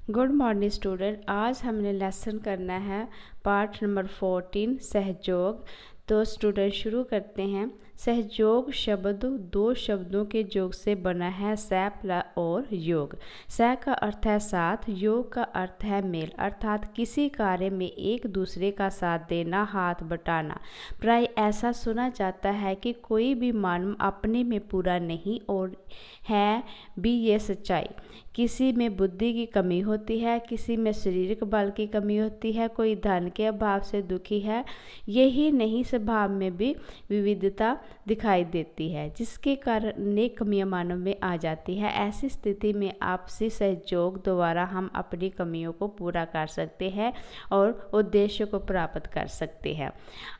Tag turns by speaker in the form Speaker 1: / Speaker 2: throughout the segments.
Speaker 1: Good morning student. आज हमने lesson करना है पार्ट नंबर 14 सहयोग। तो स्टूडेंट शुरू करते हैं। सहयोग शब्द दो शब्दों के योग से बना है, सह प्लस और योग। सह का अर्थ है साथ, योग का अर्थ है मेल, अर्थात किसी कार्य में एक दूसरे का साथ देना, हाथ बटाना। प्राय ऐसा सुना जाता है कि कोई भी मानव अपने में पूरा नहीं, और है भी ये सच्चाई। किसी में बुद्धि की कमी होती है, किसी में शारीरिक बल की कमी होती है, कोई धन के अभाव से दुखी है। यही नहीं, स्वभाव में भी विविधता दिखाई देती है, जिसके कारण अनेक कमियां मानव में आ जाती है। ऐसी स्थिति में आपसी सहयोग द्वारा हम अपनी कमियों को पूरा कर सकते हैं और उद्देश्य को प्राप्त कर सकते हैं।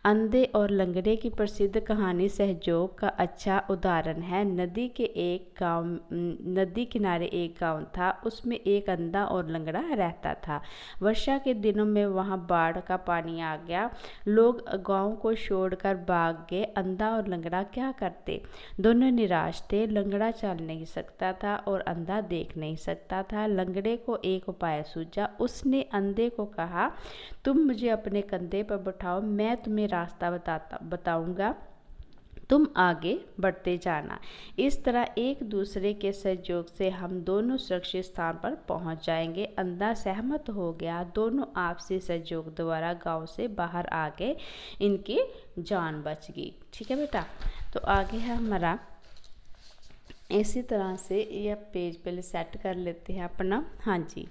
Speaker 1: अंधे और लंगड़े की प्रसिद्ध कहानी सहयोग का अच्छा उदाहरण है। नदी किनारे एक गांव था, उसमें एक अंधा और लंगड़ा रहता था। वर्षा के दिनों में वहां बाढ़ का पानी आ गया। लोग गांव को छोड़कर भाग गए। अंधा और लंगड़ा क्या करते? दोनों निराश थे। लंगड़ा चल नहीं सकता था और अंधा देख नहीं सकता था। लंगड़े को एक उपाय सूझा। उसने अंधे को कहा, तुम मुझे अपने कंधे पर बैठाओ, मैं तुम्हें रास्ता बताऊंगा, तुम आगे बढ़ते जाना। इस तरह एक दूसरे के सहयोग से हम दोनों सुरक्षित स्थान पर पहुंच जाएंगे। अंधा सहमत हो गया। दोनों आपसी सहयोग द्वारा गांव से बाहर आ गए। इनकी जान बच गई। ठीक है बेटा, तो आगे है हमारा। इसी तरह से यह पेज पहले सेट कर लेते हैं अपना। हाँ जी,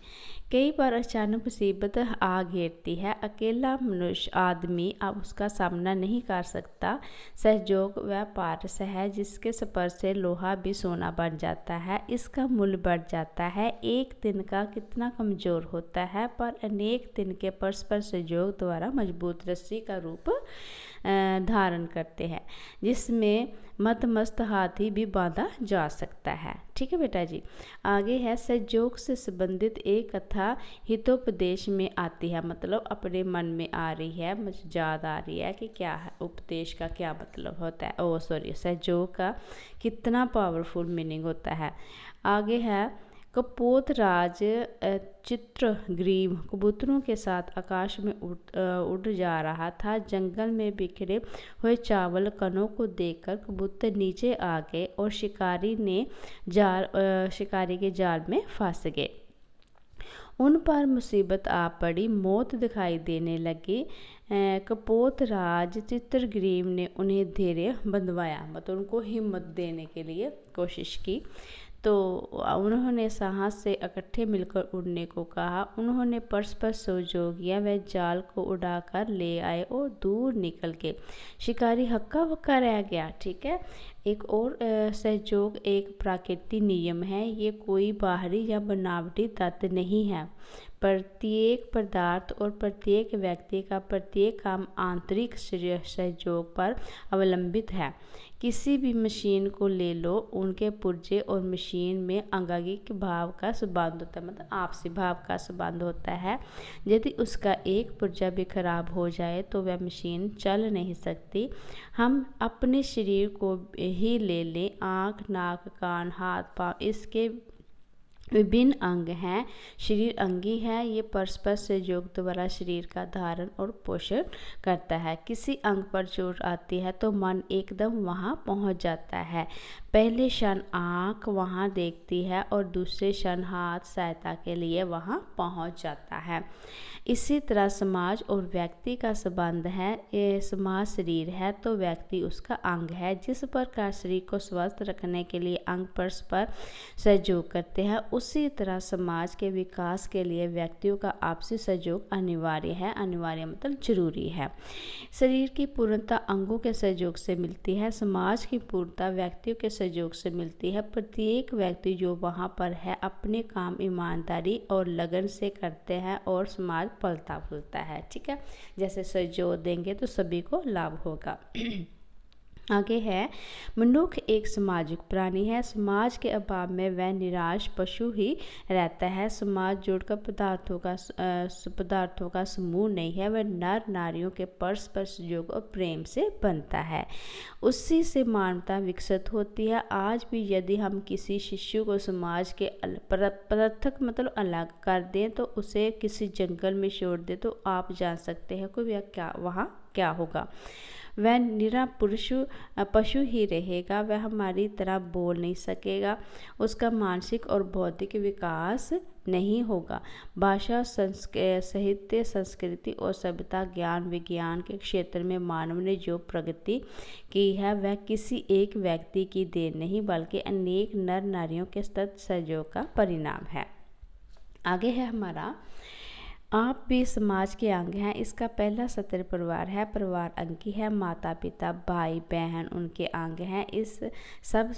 Speaker 1: कई बार अचानक मुसीबत आ घेरती है। अकेला मनुष्य आदमी अब उसका सामना नहीं कर सकता। सहयोग वह पारस है जिसके स्पर्श से लोहा भी सोना बन जाता है, इसका मूल्य बढ़ जाता है। एक दिन का कितना कमजोर होता है, पर अनेक दिन के परस्पर सहयोग द्वारा मजबूत रस्सी का रूप धारण करते हैं, जिसमें मस्त हाथी भी बांधा जा सकता है। ठीक है बेटा जी। आगे है, सहयोग से संबंधित एक कथा हितोपदेश में आती है, मतलब अपने मन में आ रही है, मुझे याद आ रही है कि क्या है उपदेश का क्या मतलब होता है। सहयोग का कितना पावरफुल मीनिंग होता है। आगे है, कपोतराज चित्रग्रीव कबूतरों के साथ आकाश में उड़ जा रहा था। जंगल में बिखरे हुए चावल कणों को देखकर कबूतर नीचे आ गए और शिकारी के जाल में फंस गए। उन पर मुसीबत आ पड़ी, मौत दिखाई देने लगी। कपोतराज चित्रग्रीव ने उन्हें धैर्य बंधवाया, मतलब उनको हिम्मत देने के लिए कोशिश की। तो उन्होंने साहस से इकट्ठे मिलकर उड़ने को कहा। उन्होंने परस्पर सहयोग किया। वह जाल को उड़ाकर ले आए और दूर निकल के शिकारी हक्का बक्का रह गया। ठीक है। एक और सहयोग एक प्राकृतिक नियम है। ये कोई बाहरी या बनावटी तत्व नहीं है। प्रत्येक पदार्थ और प्रत्येक व्यक्ति का प्रत्येक काम आंतरिक सहयोग पर अवलंबित है। किसी भी मशीन को ले लो, उनके पुर्जे और मशीन में अंगांगिक भाव का संबंध होता है, मतलब आपसी भाव का संबंध होता है। यदि उसका एक पुर्जा भी खराब हो जाए तो वह मशीन चल नहीं सकती। हम अपने शरीर को ही ले लें, आँख, नाक, कान, हाथ, पाँव, इसके विभिन्न अंग हैं। शरीर अंगी है। ये परस्पर सहयोग द्वारा शरीर का धारण और पोषण करता है। किसी अंग पर चोट आती है तो मन एकदम वहां पहुंच जाता है। पहले क्षण आँख वहां देखती है और दूसरे क्षण हाथ सहायता के लिए वहां पहुंच जाता है। इसी तरह समाज और व्यक्ति का संबंध है। ये समाज शरीर है तो व्यक्ति उसका अंग है। जिस प्रकार शरीर को स्वस्थ रखने के लिए अंग परस्पर सहयोग करते हैं, उसी तरह समाज के विकास के लिए व्यक्तियों का आपसी सहयोग अनिवार्य है। अनिवार्य मतलब जरूरी है। शरीर की पूर्णता अंगों के सहयोग से मिलती है। समाज की पूर्णता व्यक्तियों के सहयोग से मिलती है। प्रत्येक व्यक्ति जो वहाँ पर है अपने काम ईमानदारी और लगन से करते हैं और समाज फलता फूलता है। ठीक है, जैसे सहयोग देंगे तो सभी को लाभ होगा। आगे है, मनुष्य एक सामाजिक प्राणी है। समाज के अभाव में वह निराश पशु ही रहता है। समाज जोड़कर पदार्थों का समूह नहीं है, वह नर नारियों के परस्पर सहयोग और प्रेम से बनता है। उसी से मानवता विकसित होती है। आज भी यदि हम किसी शिशु को समाज के पृथक मतलब अलग कर दें, तो उसे किसी जंगल में छोड़ दें, तो आप जान सकते हैं कि वह वहाँ क्या होगा। वह निरा पशु ही रहेगा। वह हमारी तरह बोल नहीं सकेगा। उसका मानसिक और बौद्धिक विकास नहीं होगा। भाषा, साहित्य, संस्कृति और सभ्यता, ज्ञान विज्ञान के क्षेत्र में मानव ने जो प्रगति की है, वह किसी एक व्यक्ति की देन नहीं, बल्कि अनेक नर नारियों के सतत सहयोग का परिणाम है। आगे है हमारा, आप भी समाज के अंग हैं। इसका पहला सत्र परिवार है। परिवार अंग की है। माता पिता भाई बहन उनके अंग हैं। इस सब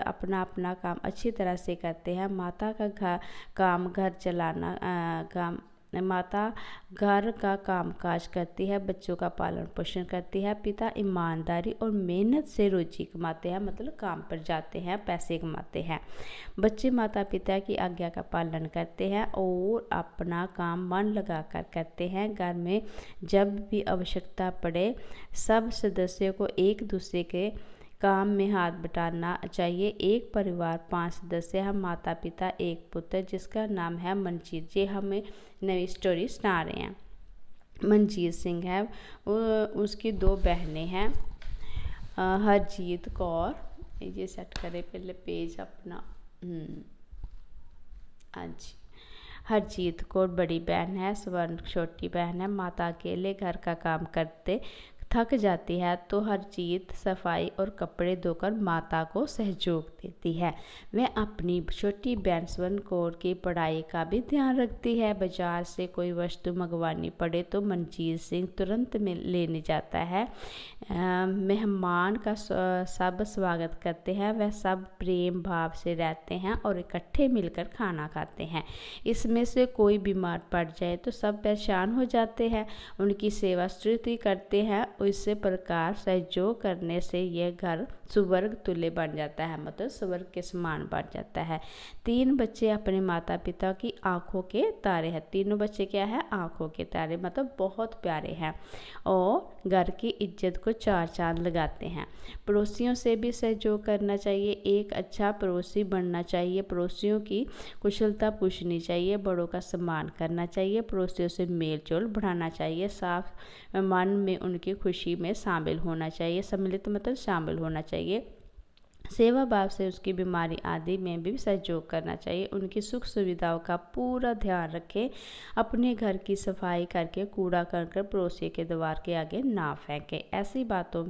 Speaker 1: अपना अपना काम अच्छी तरह से करते हैं। माता का काम घर चलाना, माता घर का काम काज करती है, बच्चों का पालन पोषण करती है। पिता ईमानदारी और मेहनत से रोजी कमाते हैं, मतलब काम पर जाते हैं, पैसे कमाते हैं। बच्चे माता पिता की आज्ञा का पालन करते हैं और अपना काम मन लगाकर करते हैं। घर में जब भी आवश्यकता पड़े, सब सदस्यों को एक दूसरे के काम में हाथ बटाना चाहिए। एक परिवार 5 सदस्य हैं। माता पिता, एक पुत्र जिसका नाम है मनजीत। ये हमें नई स्टोरी सुना रहे हैं। मनजीत सिंह है, उसकी 2 बहनें हैं, हरजीत कौर। ये सेट करें पहले पेज अपना। हाँ जी, हरजीत कौर बड़ी बहन है, स्वर्ण छोटी बहन है। माता अकेले घर का काम करते थक जाती है, तो हरजीत सफाई और कपड़े धोकर माता को सहयोग देती है। वह अपनी छोटी बहन स्वर्ण कौर की पढ़ाई का भी ध्यान रखती है। बाजार से कोई वस्तु मंगवानी पड़े तो मनजीत सिंह तुरंत लेने जाता है। मेहमान का सब स्वागत करते हैं। वह सब प्रेम भाव से रहते हैं और इकट्ठे मिलकर खाना खाते हैं। इसमें से कोई बीमार पड़ जाए तो सब परेशान हो जाते हैं, उनकी सेवा स्तुति करते हैं। इस प्रकार सहयोग करने से यह घर स्वर्ग तुल्य बन जाता है, मतलब स्वर्ग के समान बन जाता है। 3 बच्चे अपने माता पिता की आंखों के तारे हैं। तीनों बच्चे क्या है? आंखों के तारे, मतलब बहुत प्यारे हैं और घर की इज्जत को 4 चांद लगाते हैं। पड़ोसियों से भी सहयोग करना चाहिए। एक अच्छा पड़ोसी बनना चाहिए। पड़ोसियों की कुशलता पूछनी चाहिए। बड़ों का सम्मान करना चाहिए। पड़ोसियों से मेल जोल बढ़ाना चाहिए। साफ मन में उनकी खुशी में शामिल होना चाहिए। सम्मिलित मतलब शामिल होना चाहिए। सेवा भाव से उसकी बीमारी आदि में भी सहयोग करना चाहिए। उनकी सुख सुविधाओं का पूरा ध्यान रखें। अपने घर की सफाई करके कूड़ा करके पड़ोसी के द्वार के आगे ना फेंकें। ऐसी बातों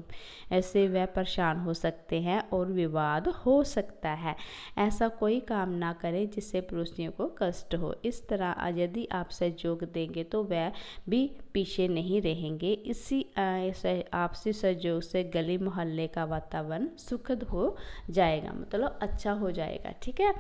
Speaker 1: ऐसे वह परेशान हो सकते हैं और विवाद हो सकता है। ऐसा कोई काम ना करें जिससे पड़ोसियों को कष्ट हो। इस तरह यदि आप सहयोग देंगे तो वह भी पीछे नहीं रहेंगे। इसी आपसी सहयोग से गली मोहल्ले का वातावरण सुखद हो जाएगा, मतलब अच्छा हो जाएगा। ठीक है,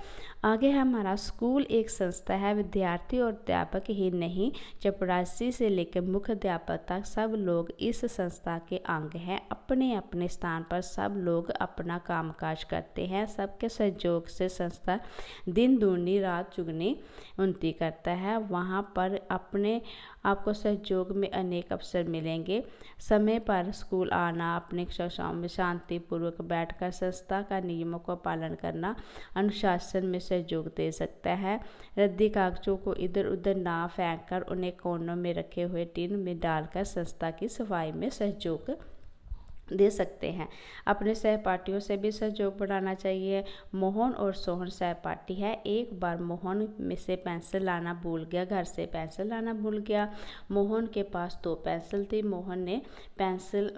Speaker 1: आगे है हमारा, स्कूल एक संस्था है। विद्यार्थी और अध्यापक ही नहीं, चपरासी से लेकर मुख्य अध्यापक तक सब लोग इस संस्था के अंग हैं। अपने अपने स्थान पर सब लोग अपना कामकाज करते हैं। सबके सहयोग से संस्था दिन दूनी रात चुगनी उन्नति करता है। वहाँ पर अपने आपको सहयोग में अनेक अवसर मिलेंगे। समय पर स्कूल आना, अपनी कक्षाओं में शांतिपूर्वक बैठकर संस्था का नियमों का पालन करना अनुशासन में सहयोग दे सकता है। रद्दी कागजों को इधर उधर ना फेंककर उन्हें कोनों में रखे हुए टिन में डालकर संस्था की सफाई में सहयोग दे सकते हैं। अपने सहपाठियों से भी सहयोग बढ़ाना चाहिए। मोहन और सोहन सहपाठी है। एक बार मोहन में से पेंसिल लाना भूल गया, घर से पेंसिल लाना भूल गया। मोहन के पास 2 पेंसिल थी। मोहन ने पेंसिल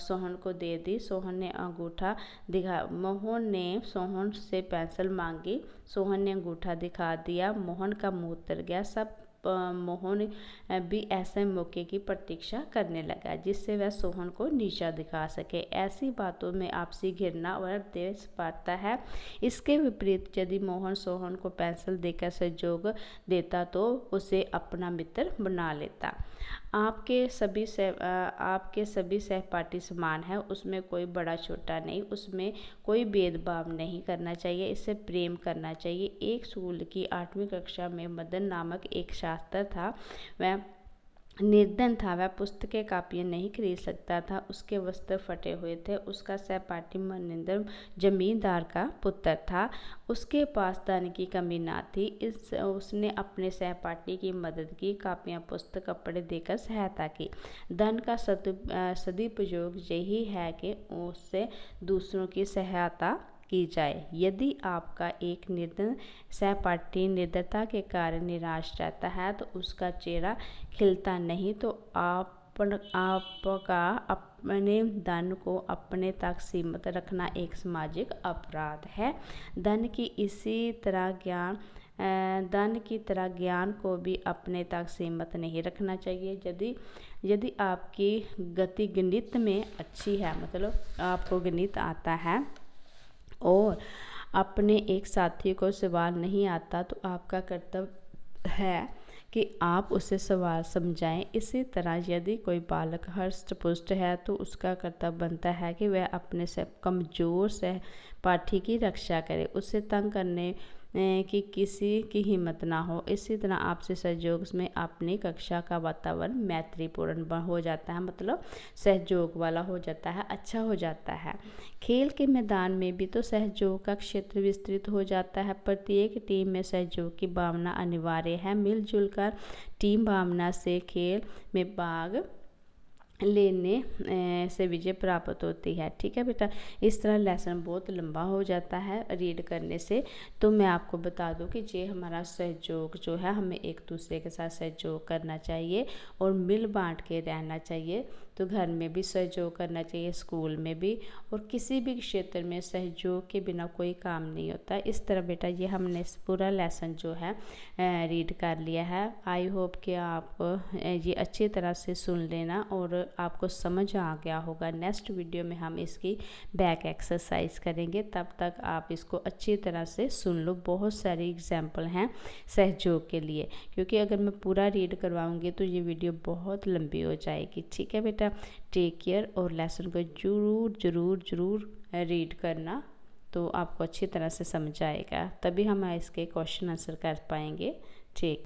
Speaker 1: सोहन को दे दी। सोहन ने अंगूठा दिखा मोहन ने सोहन से पेंसिल मांगी। सोहन ने अंगूठा दिखा दिया। मोहन का मुंह उतर गया। सब मोहन भी ऐसे मौके की प्रतीक्षा करने लगा जिससे वह सोहन को नीचा दिखा सके। ऐसी बातों में आपसी घृणा और द्वेष बढ़ता है। इसके विपरीत यदि मोहन सोहन को पेंसिल देकर सहयोग देता तो उसे अपना मित्र बना लेता। आपके सभी सहपाठी समान है, उसमें कोई बड़ा छोटा नहीं, उसमें कोई भेदभाव नहीं करना चाहिए, इससे प्रेम करना चाहिए। एक स्कूल की 8वीं कक्षा में मदन नामक एक छात्र था। वह निर्धन था, वह पुस्तकें कापियाँ नहीं खरीद सकता था, उसके वस्त्र फटे हुए थे। उसका सहपाठी मनिंदर जमींदार का पुत्र था, उसके पास धन की कमी ना थी। उसने अपने सहपाठी की मदद की, कापियाँ पुस्तक कपड़े देकर सहायता की। धन का सदुपयोग यही है कि उससे दूसरों की सहायता की जाए। यदि आपका एक निर्धन सहपाठी निर्धनता के कारण निराश रहता है तो उसका चेहरा खिलता नहीं, तो आपका अपने धन को अपने तक सीमित रखना एक सामाजिक अपराध है। धन की तरह ज्ञान को भी अपने तक सीमित नहीं रखना चाहिए। यदि आपकी गति गणित में अच्छी है, मतलब आपको गणित आता है और अपने एक साथी को सवाल नहीं आता, तो आपका कर्तव्य है कि आप उसे सवाल समझाएं। इसी तरह यदि कोई बालक हष्ट-पुष्ट है तो उसका कर्तव्य बनता है कि वह अपने से कमज़ोर सहपाठी की रक्षा करे, उसे तंग करने कि किसी की हिम्मत ना हो। इसी तरह आपसी सहयोग में अपनी कक्षा का वातावरण मैत्रीपूर्ण हो जाता है, मतलब सहयोग वाला हो जाता है, अच्छा हो जाता है। खेल के मैदान में भी तो सहयोग का क्षेत्र विस्तृत हो जाता है। प्रत्येक टीम में सहयोग की भावना अनिवार्य है। मिलजुल कर टीम भावना से खेल में भाग लेने से विजय प्राप्त होती है। ठीक है बेटा, इस तरह लेसन बहुत लंबा हो जाता है रीड करने से। तो मैं आपको बता दूं कि ये हमारा सहयोग जो है, हमें एक दूसरे के साथ सहयोग करना चाहिए और मिल बांट के रहना चाहिए। तो घर में भी सहयोग करना चाहिए, स्कूल में भी, और किसी भी क्षेत्र में सहयोग के बिना कोई काम नहीं होता। इस तरह बेटा ये हमने पूरा लेसन जो है रीड कर लिया है। आई होप कि आप ये अच्छी तरह से सुन लेना और आपको समझ आ गया होगा। नेक्स्ट वीडियो में हम इसकी बैक एक्सरसाइज करेंगे, तब तक आप इसको अच्छी तरह से सुन लो। बहुत सारी एग्जाम्पल हैं सहयोग के लिए, क्योंकि अगर मैं पूरा रीड करवाऊंगी तो ये वीडियो बहुत लंबी हो जाएगी। ठीक है बेटा, टेक केयर और लेसन को ज़रूर रीड करना, तो आपको अच्छी तरह से समझ आएगा, तभी हम इसके क्वेश्चन आंसर कर पाएंगे। ठीक।